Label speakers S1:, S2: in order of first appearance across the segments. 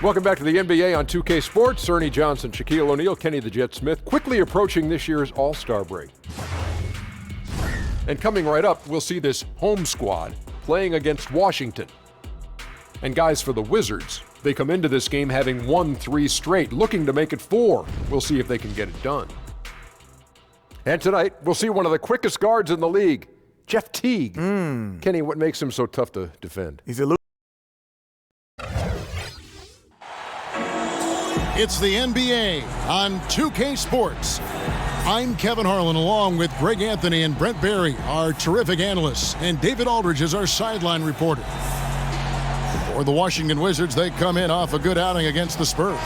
S1: Welcome back to the NBA on 2K Sports. Ernie Johnson, Shaquille O'Neal, Kenny the Jet Smith, quickly approaching this year's All-Star break. And coming right up, we'll see this home squad playing against Washington. And guys, for the Wizards, they come into this game having won 3 straight, looking to make it 4. We'll see if they can get it done. And tonight, we'll see one of the quickest guards in the league, Jeff Teague. Kenny, what makes him so tough to defend?
S2: He's a
S3: It's the NBA on 2K Sports. I'm Kevin Harlan along with Greg Anthony and Brent Barry, our terrific analysts, and David Aldridge is our sideline reporter. For the Washington Wizards, they come in off a good outing against the Spurs.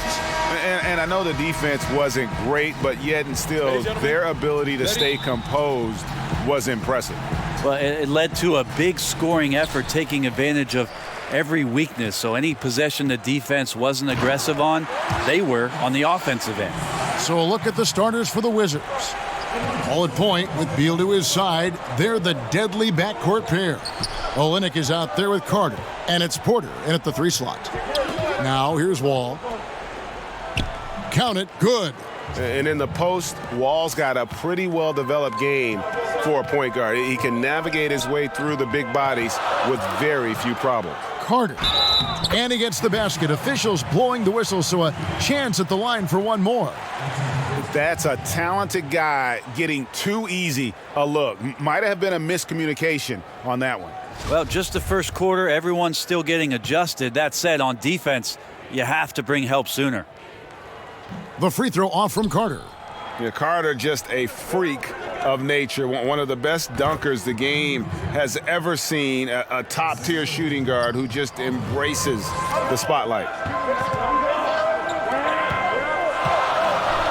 S4: And I know the defense wasn't great, but yet and still their ability to stay composed was impressive.
S5: Well, it led to a big scoring effort, taking advantage of every weakness. So any possession the defense wasn't aggressive on, they were on the offensive end.
S3: So a look at the starters for the Wizards. All at point with Beal to his side. They're the deadly backcourt pair. Olynyk is out there with Carter, and it's Porter in at the 3 slot. Now here's Wall. Count it, good.
S4: And in the post, Wall's got a pretty well-developed game for a point guard. He can navigate his way through the big bodies with very few problems.
S3: Carter. And he gets the basket. Officials blowing the whistle, so a chance at the line for one more.
S4: That's a talented guy getting too easy a look. Might have been a miscommunication on that one.
S5: Well, just the first quarter, everyone's still getting adjusted. That said, on defense, you have to bring help sooner.
S3: The free throw off from Carter.
S4: Yeah, Carter just a freak of nature, one of the best dunkers the game has ever seen, a top-tier shooting guard who just embraces the spotlight.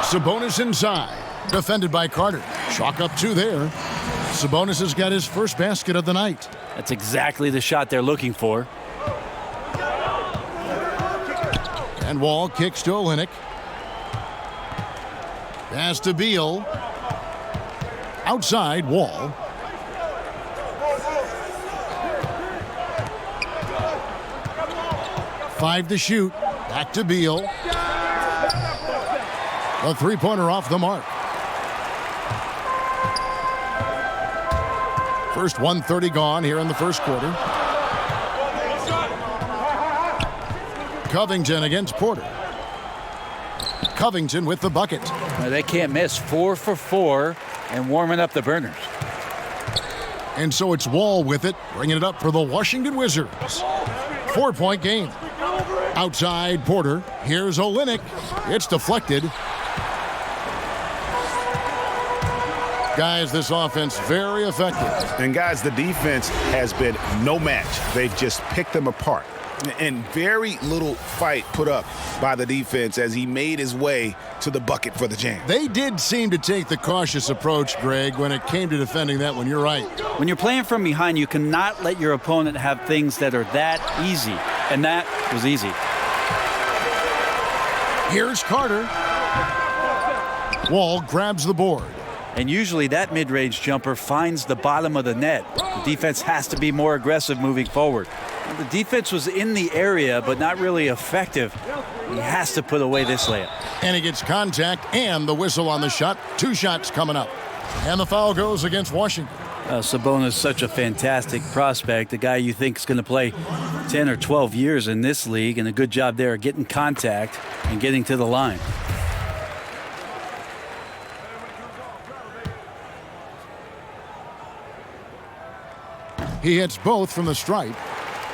S3: Sabonis inside, defended by Carter. Chalk up 2 there. Sabonis has got his first basket of the night.
S5: That's exactly the shot they're looking for.
S3: And Wall kicks to Olynyk. Pass to Beal. Outside, Wall. Five to shoot. Back to Beal. A 3-pointer off the mark. First 1:30 gone here in the first quarter. Covington against Porter. Covington with the bucket.
S5: They can't miss. 4 for 4 and warming up the burners.
S3: And so it's Wall with it, bringing it up for the Washington Wizards. 4-point game. Outside Porter. Here's Olynyk. It's deflected. Guys, this offense very effective.
S4: And guys, the defense has been no match. They've just picked them apart. And very little fight put up by the defense as he made his way to the bucket for the jam.
S3: They did seem to take the cautious approach, Greg, when it came to defending that one. You're right.
S5: When you're playing from behind, you cannot let your opponent have things that are that easy. And that was easy.
S3: Here's Carter. Wall grabs the board.
S5: And usually that mid-range jumper finds the bottom of the net. The defense has to be more aggressive moving forward. The defense was in the area, but not really effective. He has to put away this layup.
S3: And he gets contact and the whistle on the shot. 2 shots coming up. And the foul goes against Washington.
S5: Sabonis is such a fantastic prospect, a guy you think is going to play 10 or 12 years in this league, and a good job there getting contact and getting to the line.
S3: He hits both from the stripe.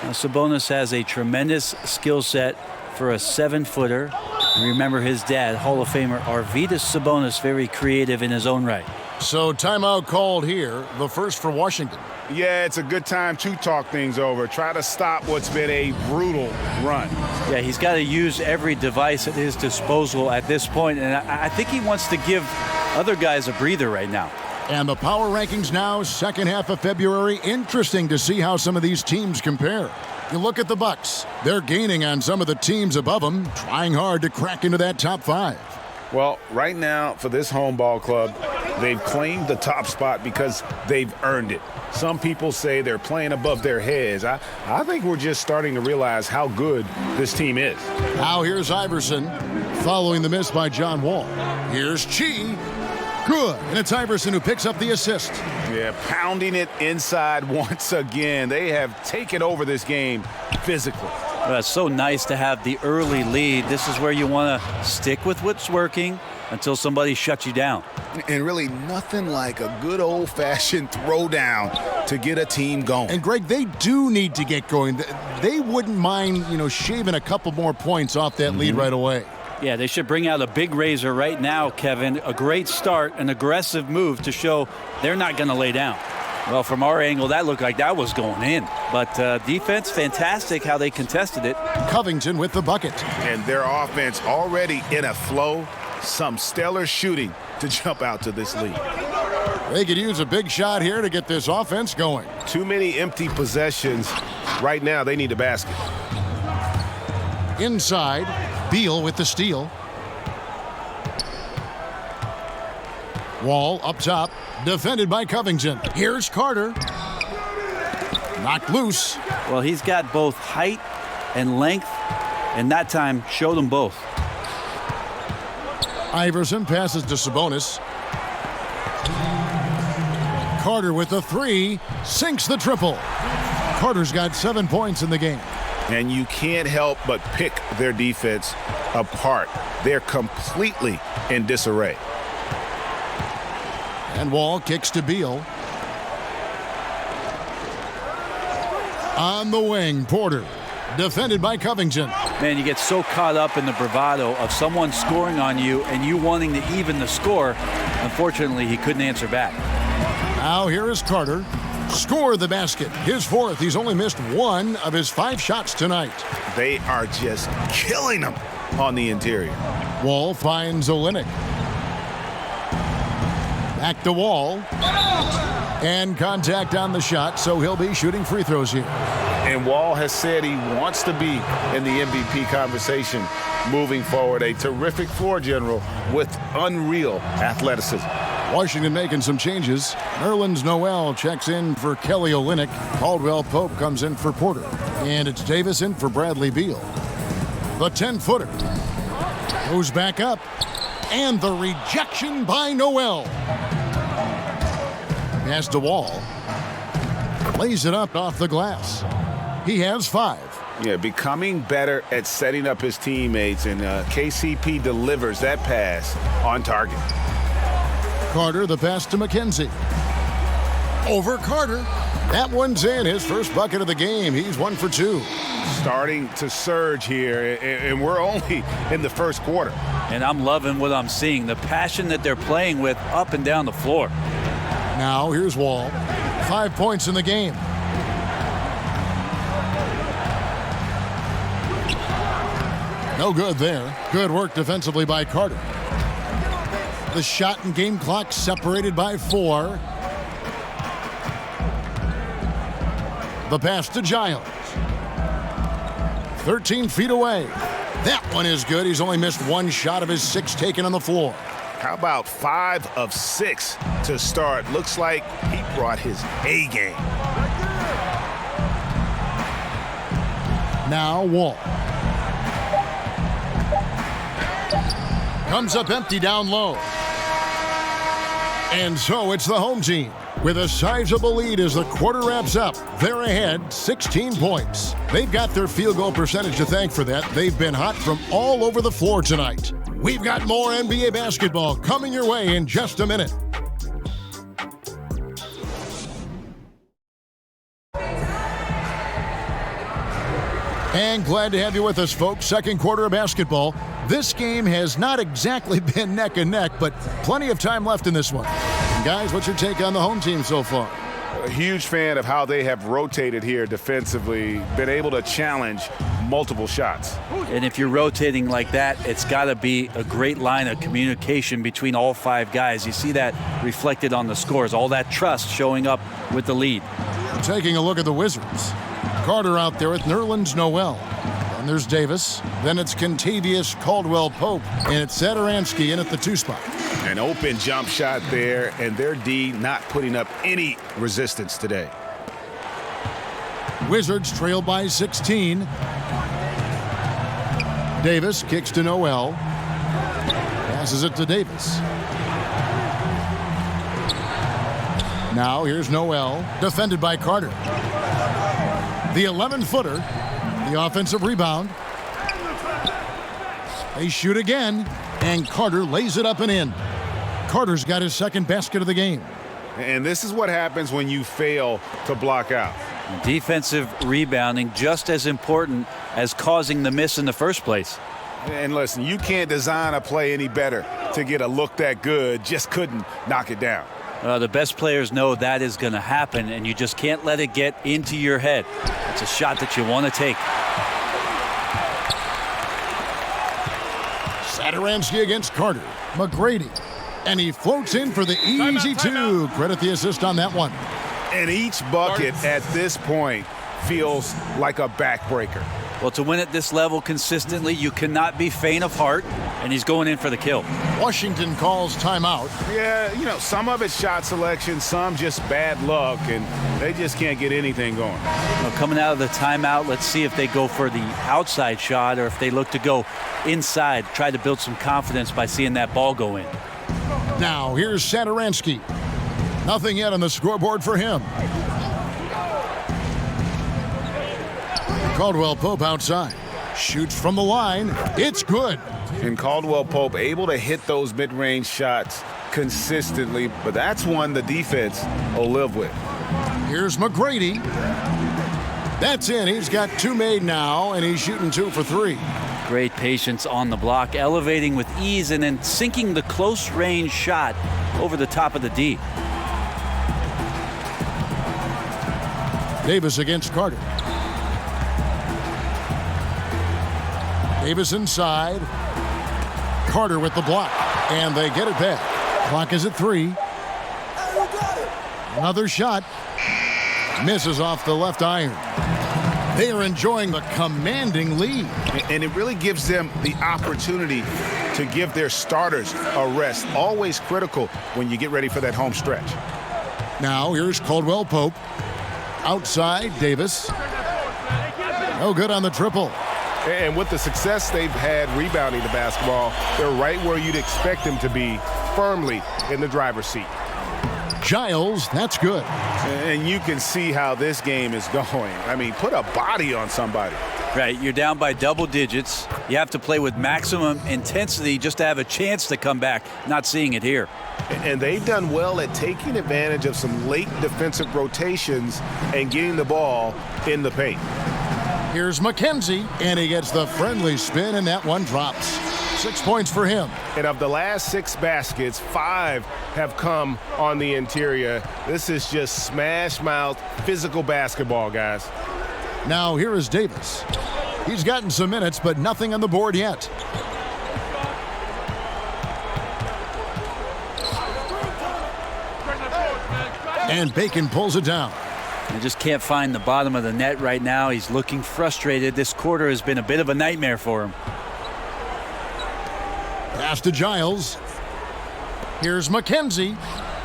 S5: Sabonis has a tremendous skill set for a 7-footer. Remember his dad, Hall of Famer Arvydas Sabonis, very creative in his own right.
S3: So timeout called here, the first for Washington.
S4: Yeah, it's a good time to talk things over. Try to stop what's been a brutal run.
S5: Yeah, he's got to use every device at his disposal at this point, and I think he wants to give other guys a breather right now.
S3: And the power rankings now, second half of February. Interesting to see how some of these teams compare. You look at the Bucks. They're gaining on some of the teams above them, trying hard to crack into that top 5.
S4: Well, right now for this home ball club, They've claimed the top spot because they've earned it. Some people say they're playing above their heads. I think we're just starting to realize how good this team is.
S3: Now here's Iverson following the miss by John Wall. Here's Chi. Good. And it's Iverson who picks up the assist.
S4: Yeah, pounding it inside once again. They have taken over this game physically.
S5: Well, it's so nice to have the early lead. This is where you want to stick with what's working until somebody shuts you down.
S4: And really nothing like a good old-fashioned throwdown to get a team going.
S3: And Greg, they do need to get going. They wouldn't mind, shaving a couple more points off that lead right away.
S5: Yeah, they should bring out a big razor right now, Kevin. A great start, an aggressive move to show they're not going to lay down. Well, from our angle, that looked like that was going in. But defense, fantastic how they contested it.
S3: Covington with the bucket.
S4: And their offense already in a flow. Some stellar shooting to jump out to this lead.
S3: They could use a big shot here to get this offense going.
S4: Too many empty possessions. Right now, they need a basket.
S3: Inside, Beal with the steal. Wall up top, defended by Covington. Here's Carter. Knocked loose.
S5: Well, he's got both height and length, and that time showed them both.
S3: Iverson passes to Sabonis. Carter with the three, sinks the triple. Carter's got 7 points in the game.
S4: And you can't help but pick their defense apart. They're completely in disarray.
S3: And Wall kicks to Beal. On the wing, Porter. Defended by Covington.
S5: Man, you get so caught up in the bravado of someone scoring on you and you wanting to even the score. Unfortunately, he couldn't answer back.
S3: Now here is Carter. Score the basket. His fourth. He's only missed 1 of his 5 shots tonight.
S4: They are just killing them on the interior.
S3: Wall finds Olynyk. Back to Wall. And contact on the shot, so he'll be shooting free throws here.
S4: And Wall has said he wants to be in the MVP conversation moving forward. A terrific floor general with unreal athleticism.
S3: Washington making some changes. Nerlens Noel checks in for Kelly Olynyk. Caldwell Pope comes in for Porter. And it's Davis in for Bradley Beal. The 10-footer goes back up. And the rejection by Noel. Pass to Wall. Lays it up off the glass. He has 5.
S4: Yeah, becoming better at setting up his teammates, and KCP delivers that pass on target.
S3: Carter, the pass to McKenzie. Over Carter. That one's in. His first bucket of the game. He's 1 for 2.
S4: Starting to surge here, and we're only in the first quarter.
S5: And I'm loving what I'm seeing. The passion that they're playing with up and down the floor.
S3: Now here's Wall. 5 points in the game. No good there. Good work defensively by Carter. The shot and game clock separated by 4. The pass to Giles. 13 feet away. That one is good. He's only missed 1 shot of his 6 taken on the floor.
S4: How about 5 of 6 to start? Looks like he brought his A game.
S3: Now Wall. Comes up empty down low. And so it's the home team with a sizable lead as the quarter wraps up. They're ahead 16 points. They've got their field goal percentage to thank for that. They've been hot from all over the floor tonight. We've got more NBA basketball coming your way in just a minute. And glad to have you with us, folks. Second quarter of basketball. This game has not exactly been neck and neck, but plenty of time left in this one. And guys, what's your take on the home team so far?
S4: A huge fan of how they have rotated here defensively, been able to challenge multiple shots.
S5: And if you're rotating like that, it's got to be a great line of communication between all 5 guys. You see that reflected on the scores, all that trust showing up with the lead.
S3: Taking a look at the Wizards. Carter out there with Nerlens Noel. And there's Davis. Then it's Contavious Caldwell-Pope. And it's Satoransky in at the 2 spot.
S4: An open jump shot there, and their D not putting up any resistance today.
S3: Wizards trail by 16. Davis kicks to Noel. Passes it to Davis. Now here's Noel, defended by Carter. The 11-footer, the offensive rebound. They shoot again, and Carter lays it up and in. Carter's got his second basket of the game.
S4: And this is what happens when you fail to block out.
S5: Defensive rebounding just as important as causing the miss in the first place.
S4: And listen, you can't design a play any better to get a look that good, just couldn't knock it down.
S5: The best players know that is going to happen, and you just can't let it get into your head. It's a shot that you want to take.
S3: Satoransky against Carter. McGrady. And he floats in for the easy 2. Credit the assist on that one.
S4: And each bucket at this point feels like a backbreaker.
S5: Well, to win at this level consistently, you cannot be faint of heart, and he's going in for the kill.
S3: Washington calls timeout.
S4: Yeah, you know, some of it's shot selection, some just bad luck, and they just can't get anything going.
S5: Well, coming out of the timeout, let's see if they go for the outside shot or if they look to go inside, try to build some confidence by seeing that ball go in.
S3: Now, here's Satoransky. Nothing yet on the scoreboard for him. Caldwell-Pope outside. Shoots from the line. It's good.
S4: And Caldwell-Pope able to hit those mid-range shots consistently, but that's one the defense will live with.
S3: Here's McGrady. That's in. He's got 2 made now, and he's shooting 2 for 3.
S5: Great patience on the block, elevating with ease and then sinking the close-range shot over the top of the D.
S3: Davis against Carter. Davis inside. Carter with the block. And they get it back. Clock is at 3. Another shot. Misses off the left iron. They are enjoying the commanding lead.
S4: And it really gives them the opportunity to give their starters a rest. Always critical when you get ready for that home stretch.
S3: Now here's Caldwell-Pope. Outside, Davis. No good on the triple.
S4: And with the success they've had rebounding the basketball, they're right where you'd expect them to be, firmly in the driver's seat.
S3: Giles, that's good.
S4: And you can see how this game is going. I mean, put a body on somebody.
S5: Right, you're down by double digits. You have to play with maximum intensity just to have a chance to come back. Not seeing it here.
S4: And they've done well at taking advantage of some late defensive rotations and getting the ball in the paint.
S3: Here's McKenzie, and he gets the friendly spin, and that one drops. 6 points for him.
S4: And of the last 6 baskets, 5 have come on the interior. This is just smash-mouth physical basketball, guys.
S3: Now here is Davis. He's gotten some minutes, but nothing on the board yet. And Bacon pulls it down.
S5: He just can't find the bottom of the net right now. He's looking frustrated. This quarter has been a bit of a nightmare for him.
S3: Pass to Giles. Here's McKenzie.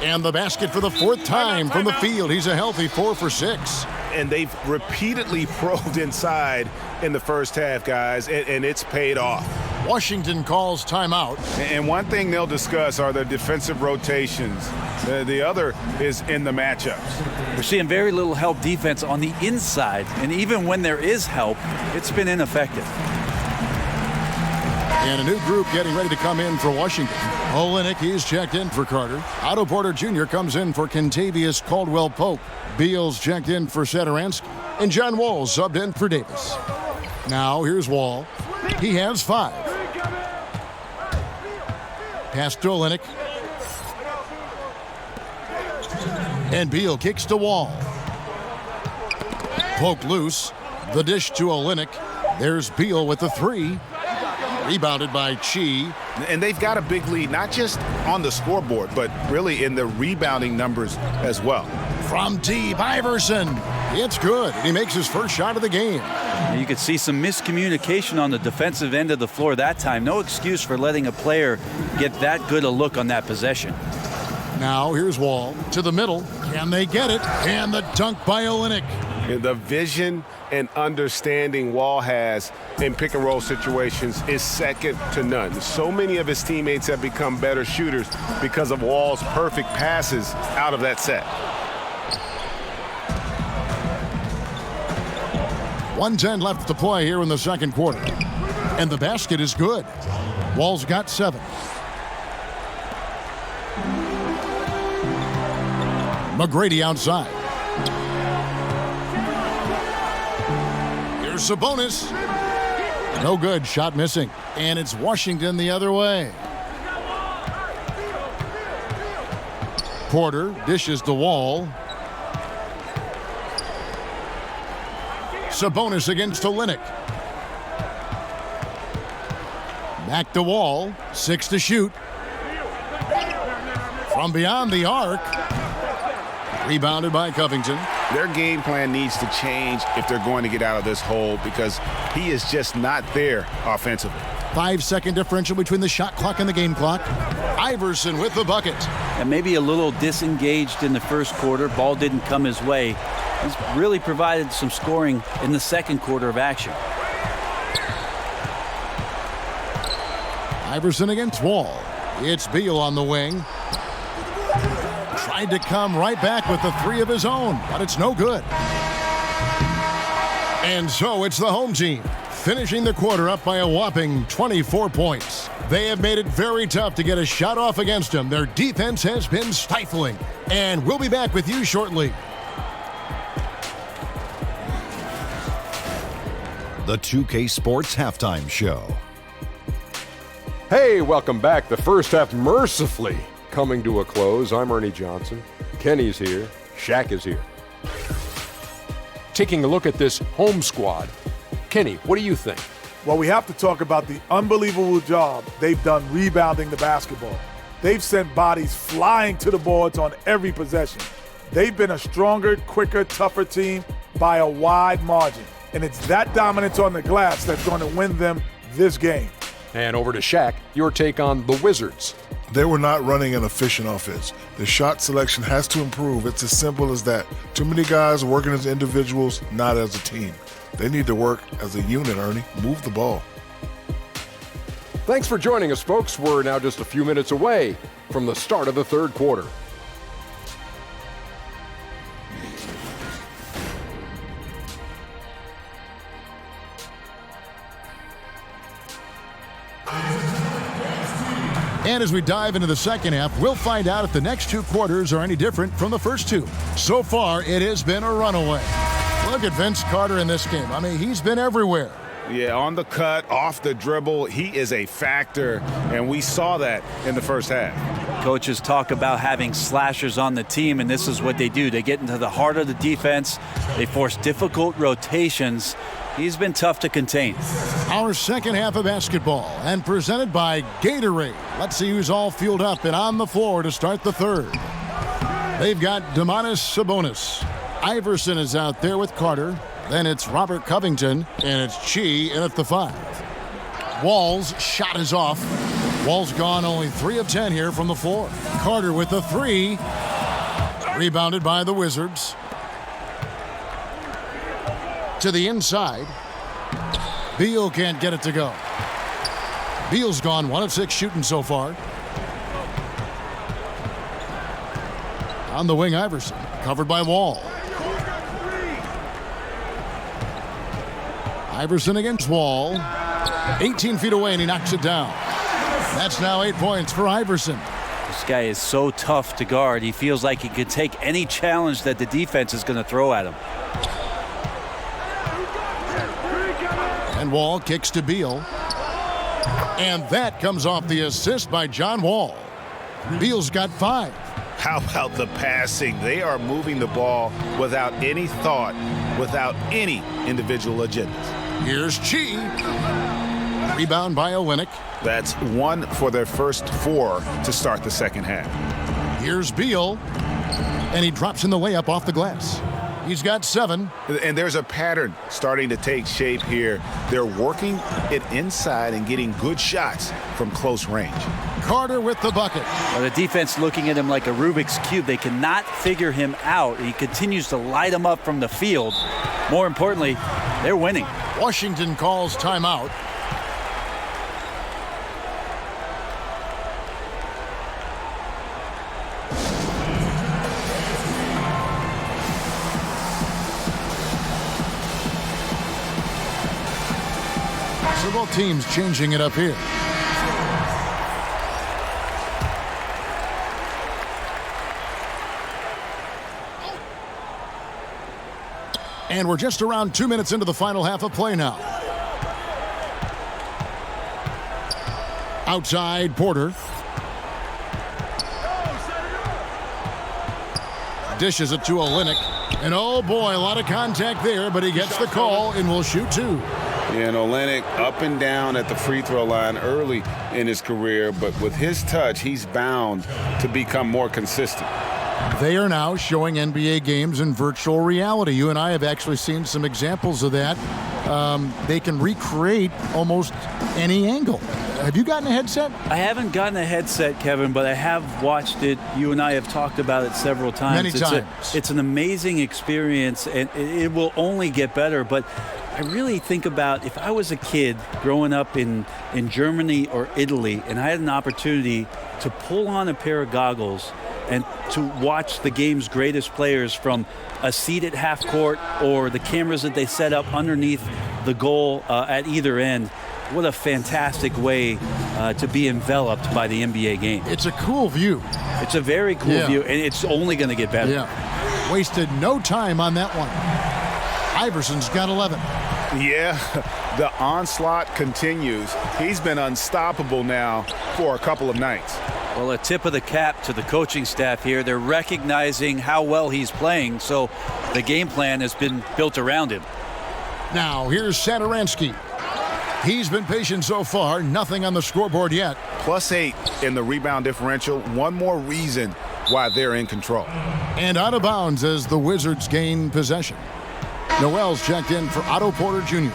S3: And the basket for the 4th time from the field. He's a healthy 4 for 6.
S4: And they've repeatedly probed inside in the first half, guys, and it's paid off.
S3: Washington calls timeout.
S4: And one thing they'll discuss are the defensive rotations. The other is in the matchups.
S5: We're seeing very little help defense on the inside, and even when there is help, it's been ineffective.
S3: And a new group getting ready to come in for Washington. Olenek, he's checked in for Carter. Otto Porter Jr. comes in for Contavious Caldwell-Pope. Beals checked in for Satoransky. And John Wall subbed in for Davis. Now here's Wall. He has 5. Pass to Olenek. And Beal kicks to Wall. Poke loose. The dish to Olenek. There's Beal with the 3. Rebounded by Chi.
S4: And they've got a big lead, not just on the scoreboard, but really in the rebounding numbers as well.
S3: From T. Iverson. It's good. He makes his first shot of the game.
S5: You could see some miscommunication on the defensive end of the floor that time. No excuse for letting a player get that good a look on that possession.
S3: Now here's Wall to the middle. Can they get it? And the dunk by Olynyk.
S4: The vision and understanding Wall has in pick and roll situations is second to none. So many of his teammates have become better shooters because of Wall's perfect passes out of that set.
S3: 1:10 left to play here in the second quarter. And the basket is good. Wall's got 7. McGrady outside. Here's Sabonis. No good. Shot missing. And it's Washington the other way. Porter dishes the Wall. Sabonis against Olynyk. Back to Wall. 6 to shoot. From beyond the arc. Rebounded by Covington.
S4: Their game plan needs to change if they're going to get out of this hole because he is just not there offensively.
S3: 5-second differential between the shot clock and the game clock. Iverson with the bucket.
S5: And maybe a little disengaged in the first quarter. Ball didn't come his way. He's really provided some scoring in the second quarter of action.
S3: Iverson against Wall. It's Beal on the wing. Tried to come right back with the 3 of his own, but it's no good. And so it's the home team, finishing the quarter up by a whopping 24 points. They have made it very tough to get a shot off against them. Their defense has been stifling. And we'll be back with you shortly.
S2: The 2K Sports Halftime Show.
S1: Hey, welcome back. The first half mercifully coming to a close. I'm Ernie Johnson. Kenny's here. Shaq is here. Taking a look at this home squad. Kenny, what do you think?
S6: Well, we have to talk about the unbelievable job they've done rebounding the basketball. They've sent bodies flying to the boards on every possession. They've been a stronger, quicker, tougher team by a wide margin. And it's that dominance on the glass that's going to win them this game.
S1: And over to Shaq, your take on the Wizards.
S7: They were not running an efficient offense. The shot selection has to improve. It's as simple as that. Too many guys working as individuals, not as a team. They need to work as a unit, Ernie. Move the ball.
S1: Thanks for joining us, folks. We're now just a few minutes away from the start of the third quarter.
S3: And as we dive into the second half, we'll find out if the next 2 quarters are any different from the first 2. So far, it has been a runaway. Look at Vince Carter in this game. I mean, he's been everywhere.
S4: Yeah, on the cut, off the dribble, he is a factor, and we saw that in the first half.
S5: Coaches talk about having slashers on the team, and this is what they do. They get into the heart of the defense. They force difficult rotations. He's been tough to contain.
S3: Our second half of basketball, and presented by Gatorade. Let's see who's all fueled up and on the floor to start the third. They've got Domantas Sabonis. Iverson is out there with Carter. Then it's Robert Covington, and it's Chi in at the 5. Wall's shot is off. Wall's gone only 3 of 10 here from the floor. Carter with the 3. Rebounded by the Wizards. To the inside. Beal can't get it to go. Beal's gone 1 of 6 shooting so far. On the wing, Iverson. Covered by Wall. Iverson against Wall. 18 feet away, and he knocks it down. That's now 8 points for Iverson.
S5: This guy is so tough to guard. He feels like he could take any challenge that the defense is going to throw at him.
S3: And Wall kicks to Beal. And that comes off the assist by John Wall. Beal's got 5.
S4: How about the passing? They are moving the ball without any thought, without any individual agendas.
S3: Here's Chi. Rebound by Olynyk.
S4: That's 1 for their first 4 to start the second half.
S3: Here's Beal. And he drops in the layup off the glass. He's got 7.
S4: And there's a pattern starting to take shape here. They're working it inside and getting good shots from close range.
S3: Carter with the bucket.
S5: Well, the defense looking at him like a Rubik's Cube. They cannot figure him out. He continues to light them up from the field. More importantly, they're winning.
S3: Washington calls timeout. So both teams changing it up here. And we're just around 2 minutes into the final half of play now. Outside, Porter. Dishes it to Olynyk. And oh boy, a lot of contact there, but he gets the call and will shoot 2.
S4: And Olynyk up and down at the free throw line early in his career, but with his touch, he's bound to become more consistent.
S3: They are now showing NBA games in virtual reality. You and I have actually seen some examples of that. They can recreate almost any angle. Have you gotten a headset?
S5: I haven't gotten a headset, Kevin, but I have watched it. You and I have talked about it several times.
S3: Many times.
S5: It's an amazing experience, and it will only get better. But I really think about if I was a kid growing up in Germany or Italy, and I had an opportunity to pull on a pair of goggles and to watch the game's greatest players from a seat at half court or the cameras that they set up underneath the goal at either end. What a fantastic way to be enveloped by the NBA game.
S3: It's a cool view.
S5: It's a very cool view, and it's only going to get better.
S3: Yeah. Wasted no time on that one. Iverson's got 11.
S4: Yeah, the onslaught continues. He's been unstoppable now for a couple of nights.
S5: Well, a tip of the cap to the coaching staff here. They're recognizing how well he's playing, so the game plan has been built around him.
S3: Now, here's Satoransky. He's been patient so far. Nothing on the scoreboard yet.
S4: +8 in the rebound differential. One more reason why they're in control.
S3: And out of bounds as the Wizards gain possession. Noel's checked in for Otto Porter Jr.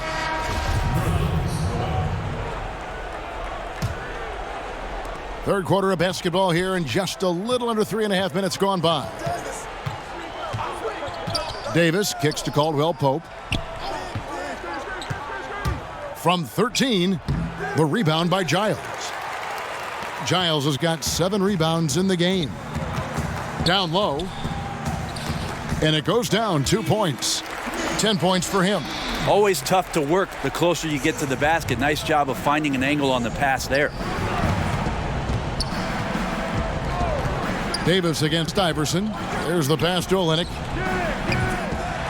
S3: Third quarter of basketball here, and just a little under 3.5 minutes gone by. Davis kicks to Caldwell Pope. From 13, the rebound by Giles. Giles has got 7 rebounds in the game. Down low. And it goes down 2 points. 10 points for him.
S5: Always tough to work the closer you get to the basket. Nice job of finding an angle on the pass there.
S3: Davis against Iverson. There's the pass to Olynyk.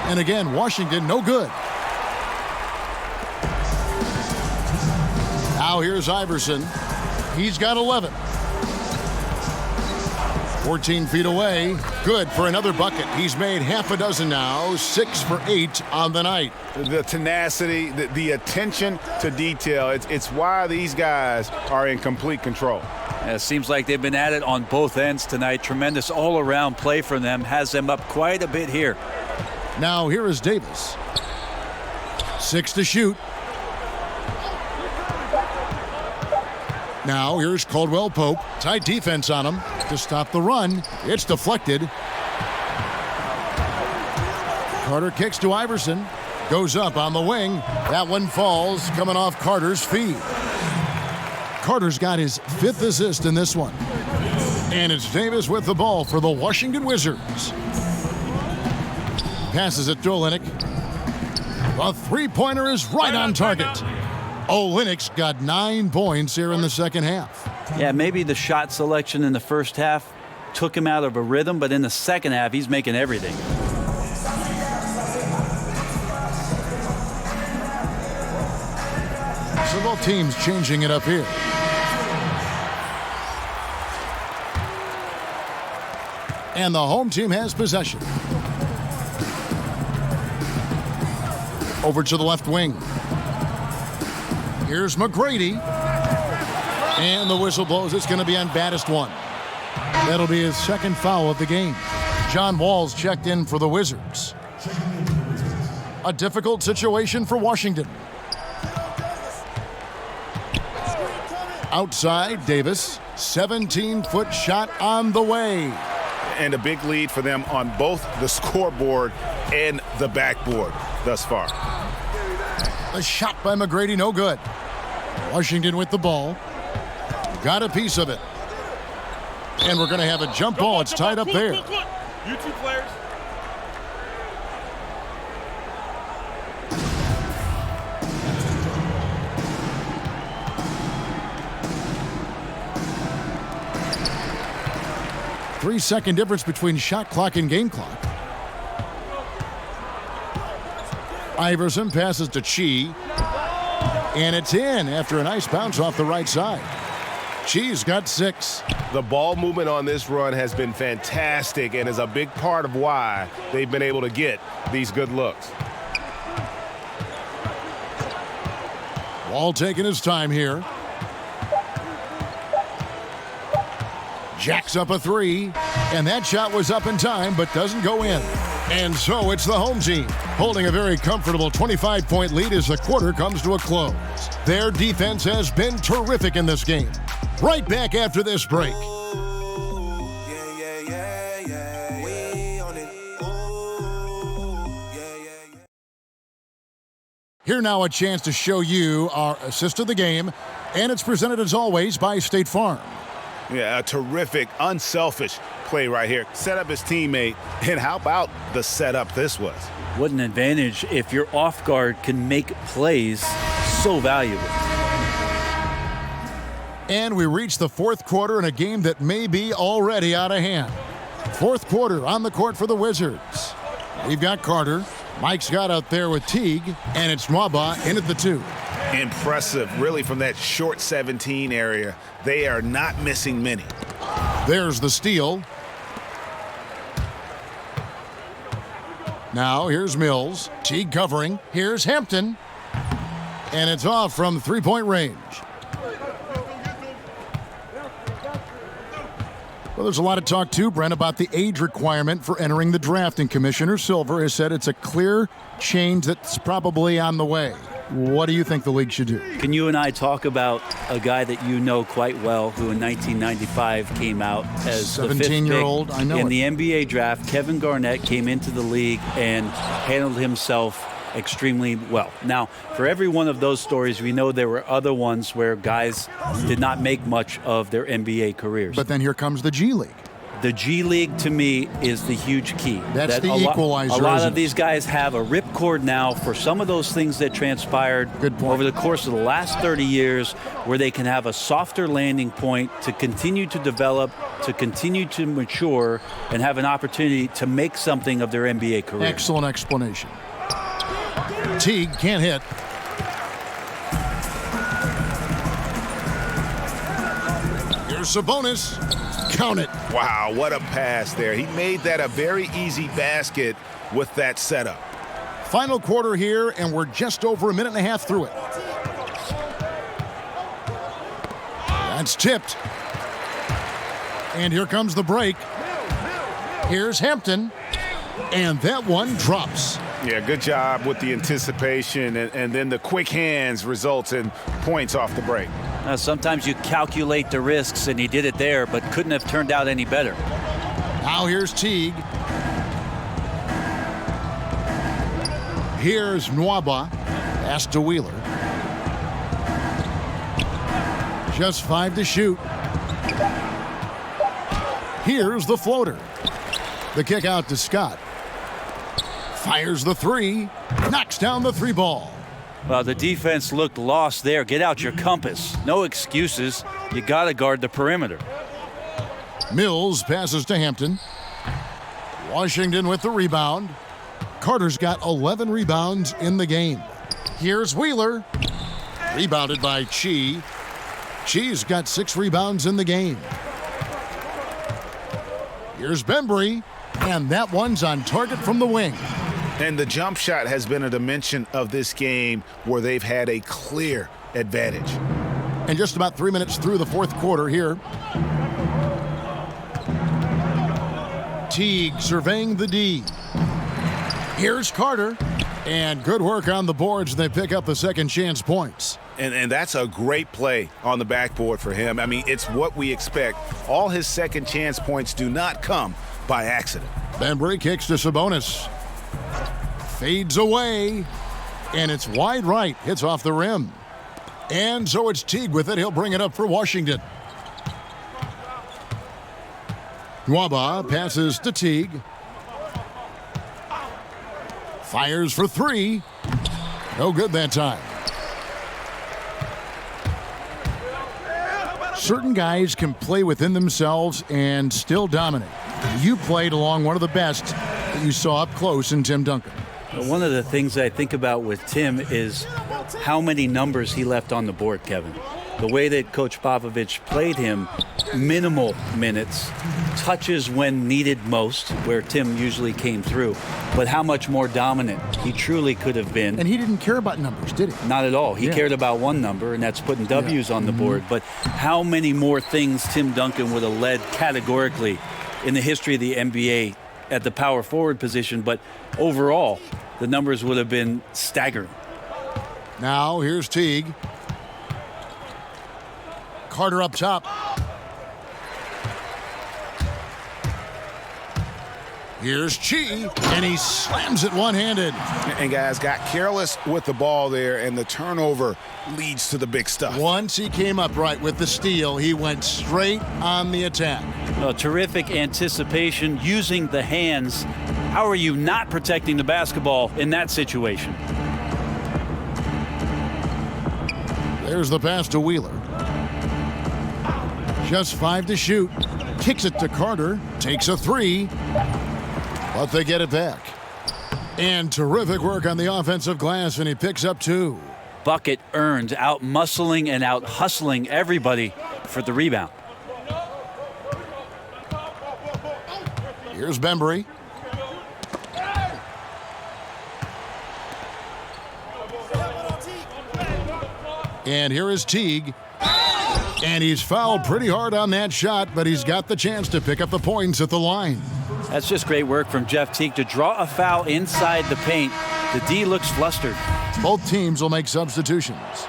S3: And again, Washington no good. Now here's Iverson. He's got 11. 14 feet away. Good for another bucket. He's made half a dozen now. 6 for 8 on the night.
S4: The tenacity, the attention to detail. It's why these guys are in complete control.
S5: It seems like they've been at it on both ends tonight. Tremendous all-around play from them. Has them up quite a bit here.
S3: Now here is Davis. 6 to shoot. Now here's Caldwell Pope. Tight defense on him to stop the run. It's deflected. Carter kicks to Iverson. Goes up on the wing. That one falls, coming off Carter's feet. Carter's got his 5th assist in this one. And it's Davis with the ball for the Washington Wizards. Passes it to Olynyk. The three-pointer is right on target. Olynyk's got 9 points here in the second half.
S5: Yeah, maybe the shot selection in the first half took him out of a rhythm, but in the second half, he's making everything.
S3: So both teams changing it up here. And the home team has possession. Over to the left wing. Here's McGrady. And the whistle blows. It's going to be on baddest one. That'll be his second foul of the game. John Wall's checked in for the Wizards. A difficult situation for Washington. Outside, Davis. 17-foot shot on the way.
S4: And a big lead for them on both the scoreboard and the backboard thus far.
S3: A shot by McGrady, no good. Washington with the ball. Got a piece of it. And we're going to have a jump ball. It's tied up there.
S8: You two players.
S3: Three-second difference between shot clock and game clock. Iverson passes to Chi. And it's in after a nice bounce off the right side. Chi's got 6.
S4: The ball movement on this run has been fantastic and is a big part of why they've been able to get these good looks.
S3: Wall taking his time here. Jacks up a 3, and that shot was up in time but doesn't go in. And so it's the home team holding a very comfortable 25-point lead as the quarter comes to a close. Their defense has been terrific in this game. Right back after this break. Here now a chance to show you our assist of the game, and it's presented as always by State Farm.
S4: Yeah, a terrific, unselfish play right here. Set up his teammate, and how about the setup this was?
S5: What an advantage if your off guard can make plays so valuable.
S3: And we reach the fourth quarter in a game that may be already out of hand. Fourth quarter on the court for the Wizards. We've got Carter. Mike's got out there with Teague, and it's Nwaba in at the 2.
S4: Impressive, really, from that short 17 area. They are not missing many.
S3: There's the steal. Now here's Mills. Teague covering. Here's Hampton. And it's off from three-point range. Well, there's a lot of talk, too, Brent, about the age requirement for entering the draft, and Commissioner Silver has said it's a clear change that's probably on the way. What do you think the league should do?
S5: Can you and I talk about a guy that you know quite well who in 1995 came out as the
S3: 17-year-old? I know
S5: in
S3: it.
S5: the NBA draft? Kevin Garnett came into the league and handled himself extremely well. Now, for every one of those stories, we know there were other ones where guys did not make much of their NBA careers.
S3: But then here comes the G League.
S5: The G League, to me, is the huge key.
S3: That's the equalizer.
S5: A lot
S3: isn't
S5: of these guys have a ripcord now for some of those things that transpired over the course of the last 30 years, where they can have a softer landing point to continue to develop, to continue to mature, and have an opportunity to make something of their NBA career.
S3: Excellent explanation. Teague can't hit. Here's Sabonis. Count it.
S4: Wow, what a pass there. He made that a very easy basket with that setup.
S3: Final quarter here, and we're just over a minute and a half through it. That's tipped. And here comes the break. Here's Hampton. And that one drops.
S4: Yeah, good job with the anticipation, and then the quick hands results in points off the break.
S5: Sometimes you calculate the risks, and he did it there, but couldn't have turned out any better.
S3: Now here's Teague. Here's Nwaba. Pass to Wheeler. Just 5 to shoot. Here's the floater. The kick out to Scott. Fires the 3. Knocks down the 3 ball.
S5: Well, the defense looked lost there. Get out your compass. No excuses. You got to guard the perimeter.
S3: Mills passes to Hampton. Washington with the rebound. Carter's got 11 rebounds in the game. Here's Wheeler. Rebounded by Chi. Chi's got 6 rebounds in the game. Here's Bembry. And that one's on target from the wing.
S4: And the jump shot has been a dimension of this game where they've had a clear advantage.
S3: And just about 3 minutes through the fourth quarter here. Teague surveying the D. Here's Carter. And good work on the boards. They pick up the second chance points.
S4: And that's a great play on the backboard for him. I mean, it's what we expect. All his second chance points do not come by accident.
S3: Bembry kicks to Sabonis. Fades away. And it's wide right. Hits off the rim. And so it's Teague with it. He'll bring it up for Washington. Nwaba passes to Teague. Fires for three. No good that time. Certain guys can play within themselves and still dominate. You played along one of the best that you saw up close in Tim Duncan.
S5: One of the things I think about with Tim is how many numbers he left on the board, Kevin. The way that Coach Popovich played him, minimal minutes, touches when needed most, where Tim usually came through, but how much more dominant he truly could have been.
S3: And he didn't care about numbers, did he?
S5: Not at all. He cared about one number, and that's putting W's on the board. But how many more things Tim Duncan would have led categorically in the history of the NBA at the power forward position, but overall, the numbers would have been staggering.
S3: Now here's Teague. Carter up top. Here's Chi, and he slams it one-handed.
S4: And guys got careless with the ball there, and the turnover leads to the big stuff.
S3: Once he came up right with the steal, he went straight on the attack.
S5: Terrific anticipation, using the hands. How are you not protecting the basketball in that situation?
S3: There's the pass to Wheeler. Just 5 to shoot. Kicks it to Carter. Takes a three. But they get it back. And terrific work on the offensive glass, and he picks up 2.
S5: Bucket earned, out-muscling and out-hustling everybody for the rebound.
S3: Here's Bembry. And here is Teague. And he's fouled pretty hard on that shot, but he's got the chance to pick up the points at the line.
S5: That's just great work from Jeff Teague to draw a foul inside the paint. The D looks flustered.
S3: Both teams will make substitutions.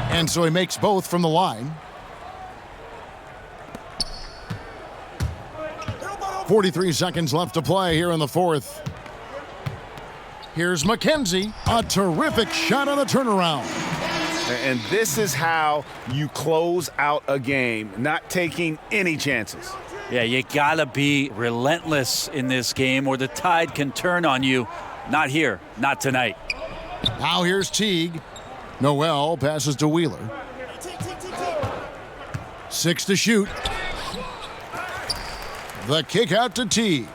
S3: And so he makes both from the line. 43 seconds left to play here in the fourth. Here's McKenzie. A terrific shot on the turnaround.
S4: And this is how you close out a game, not taking any chances.
S5: Yeah, you gotta be relentless in this game or the tide can turn on you. Not here, not tonight.
S3: Now here's Teague. Noel passes to Wheeler. 6 to shoot. The kick out to Teague.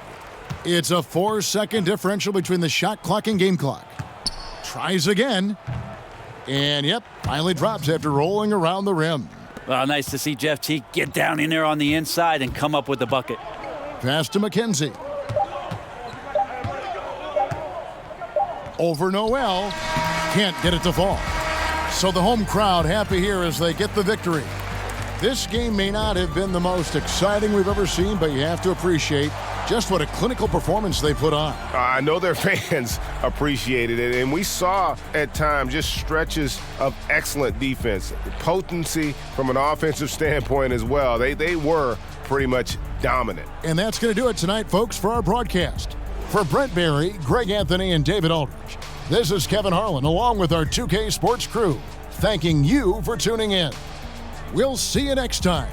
S3: It's a 4-second differential between the shot clock and game clock. Tries again. And, yep, finally drops after rolling around the rim.
S5: Well, nice to see Jeff Teague get down in there on the inside and come up with the bucket.
S3: Pass to McKenzie. Over Noel. Can't get it to fall. So the home crowd happy here as they get the victory. This game may not have been the most exciting we've ever seen, but you have to appreciate just what a clinical performance they put on.
S4: I know their fans appreciated it, and we saw at times just stretches of excellent defense, potency from an offensive standpoint as well. They were pretty much dominant.
S3: And that's going to do it tonight, folks, for our broadcast. For Brent Barry, Greg Anthony, and David Aldridge, this is Kevin Harlan, along with our 2K Sports crew, thanking you for tuning in. We'll see you next time